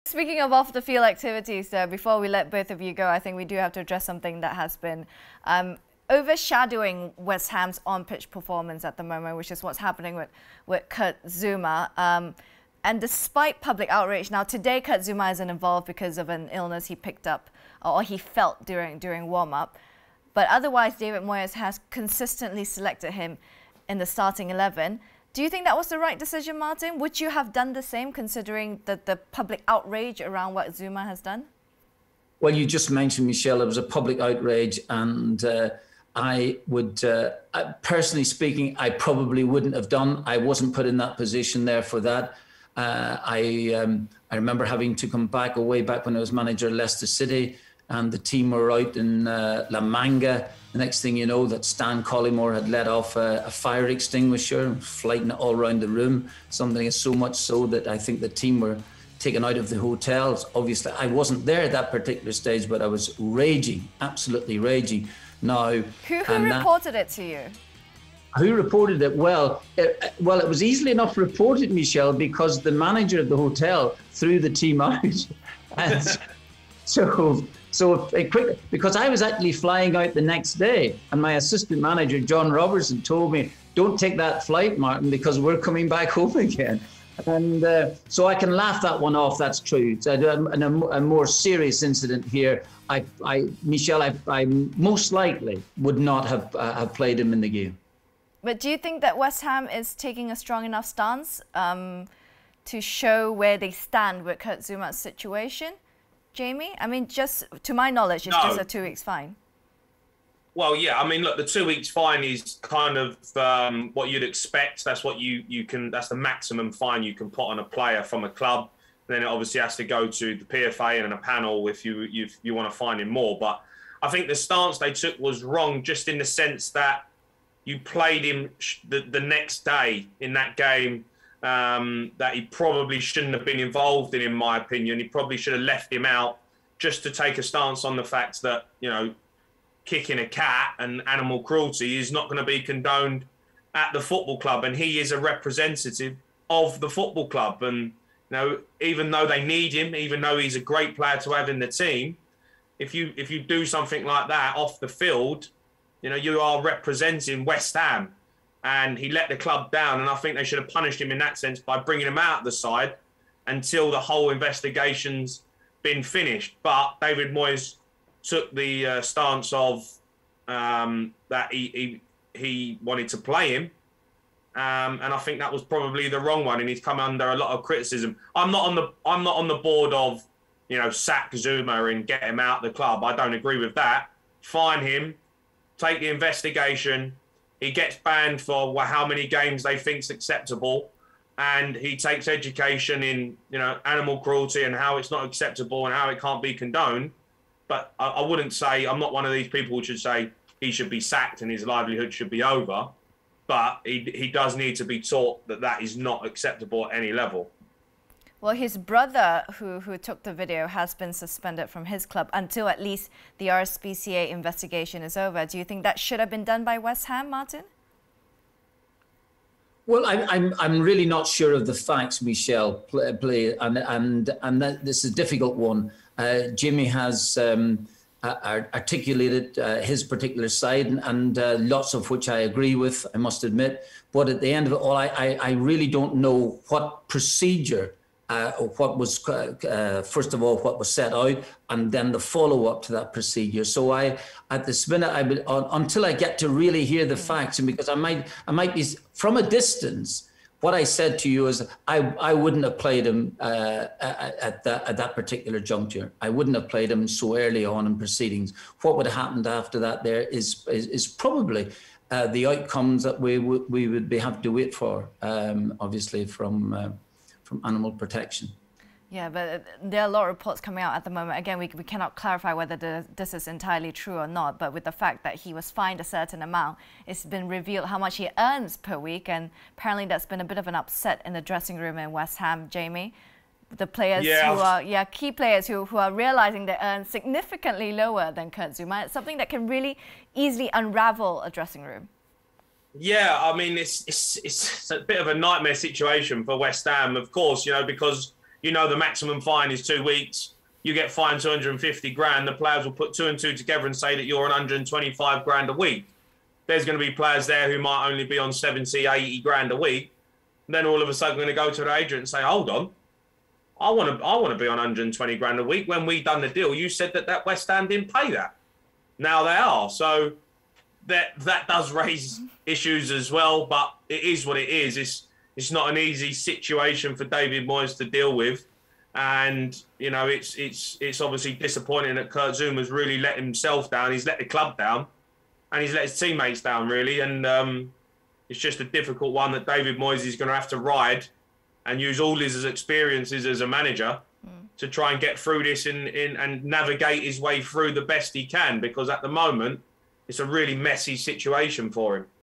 Speaking of off-the-field activities, before we let both of you go, I think we do have to address something that has been overshadowing West Ham's on-pitch performance at the moment, which is what's happening with Kurt Zouma. And despite public outrage, now today Kurt Zouma isn't involved because of an illness he picked up or he felt during warm-up. But otherwise, David Moyes has consistently selected him in the starting 11. Do you think that was the right decision, Martin? Would you have done the same, considering the public outrage around what Zouma has done? Well, you just mentioned, Michelle, it was a public outrage, and I would, personally speaking, I probably wouldn't have done. I wasn't put in that position there for that. I remember having to come back way back when I was manager of Leicester City, and the team were out in La Manga. The next thing you know, that Stan Collymore had let off a fire extinguisher, flighting it all around the room. Something so much so that I think the team were taken out of the hotels. Obviously, I wasn't there at that particular stage, but I was raging, absolutely raging. Now, who reported it to you? Who reported it? Well, it was easily enough reported, Michelle, because the manager of the hotel threw the team out. And so quickly, because I was actually flying out the next day, and my assistant manager, John Robertson, told me, don't take that flight, Martin, because we're coming back home again. And so I can laugh that one off, that's true. So a more serious incident here, Michelle, I most likely would not have played him in the game. But do you think that West Ham is taking a strong enough stance to show where they stand with Kurt Zouma's situation? Jamie? I mean, just to my knowledge, it's just a 2 weeks fine. Well, yeah. I mean, look, the 2 weeks fine is kind of what you'd expect. That's what you can. That's the maximum fine you can put on a player from a club. Then it obviously has to go to the PFA and a panel if you want to fine him more. But I think the stance they took was wrong, just in the sense that you played him the next day in that game. That he probably shouldn't have been involved in my opinion. He probably should have left him out just to take a stance on the fact that, kicking a cat and animal cruelty is not going to be condoned at the football club. And he is a representative of the football club. And, even though they need him, even though he's a great player to have in the team, if you do something like that off the field, you are representing West Ham. And he let the club down, and I think they should have punished him in that sense by bringing him out of the side until the whole investigation's been finished. But David Moyes took the stance of that he wanted to play him, and I think that was probably the wrong one, and he's come under a lot of criticism. I'm not on the board of sack Zouma and get him out of the club. I don't agree with that. Fine him, take the investigation. He gets banned for how many games they think's acceptable, and he takes education in animal cruelty and how it's not acceptable and how it can't be condoned. But I wouldn't say, I'm not one of these people who should say he should be sacked and his livelihood should be over. But he does need to be taught that is not acceptable at any level. Well, his brother, who took the video, has been suspended from his club until at least the RSPCA investigation is over. Do you think that should have been done by West Ham, Martin? Well, I'm really not sure of the facts, Michelle, and this is a difficult one. Jimmy has articulated his particular side, and lots of which I agree with, I must admit. But at the end of it all, I really don't know what procedure. What was, first of all, what was set out, and then the follow-up to that procedure. So at this minute, until I get to really hear the facts, and because I might be, from a distance, what I said to you is I wouldn't have played him at that particular juncture. I wouldn't have played him so early on in proceedings. What would have happened after that there is probably the outcomes that we would have to wait for, obviously, from animal protection. Yeah, but there are a lot of reports coming out at the moment. Again, we cannot clarify whether this is entirely true or not, but with the fact that he was fined a certain amount, it's been revealed how much he earns per week, and apparently that's been a bit of an upset in the dressing room in West Ham, Jamie. The players key players who are realizing they earn significantly lower than Kurt Zouma. It's something that can really easily unravel a dressing room. Yeah, I mean, it's a bit of a nightmare situation for West Ham, of course, because you know the maximum fine is 2 weeks. You get fined 250 grand. The players will put 2 and 2 together and say that you're on 125 grand a week. There's going to be players there who might only be on 70, 80 grand a week. And then all of a sudden going to go to their agent and say, hold on, I want to be on 120 grand a week. When we done the deal, you said that West Ham didn't pay that. Now they are. So that does raise issues as well, but it is what it is. It's not an easy situation for David Moyes to deal with. And, you know, it's obviously disappointing that Kurt Zouma's really let himself down. He's let the club down and he's let his teammates down, really. And it's just a difficult one that David Moyes is going to have to ride and use all his experiences as a manager to try and get through this and navigate his way through the best he can, because at the moment, it's a really messy situation for him.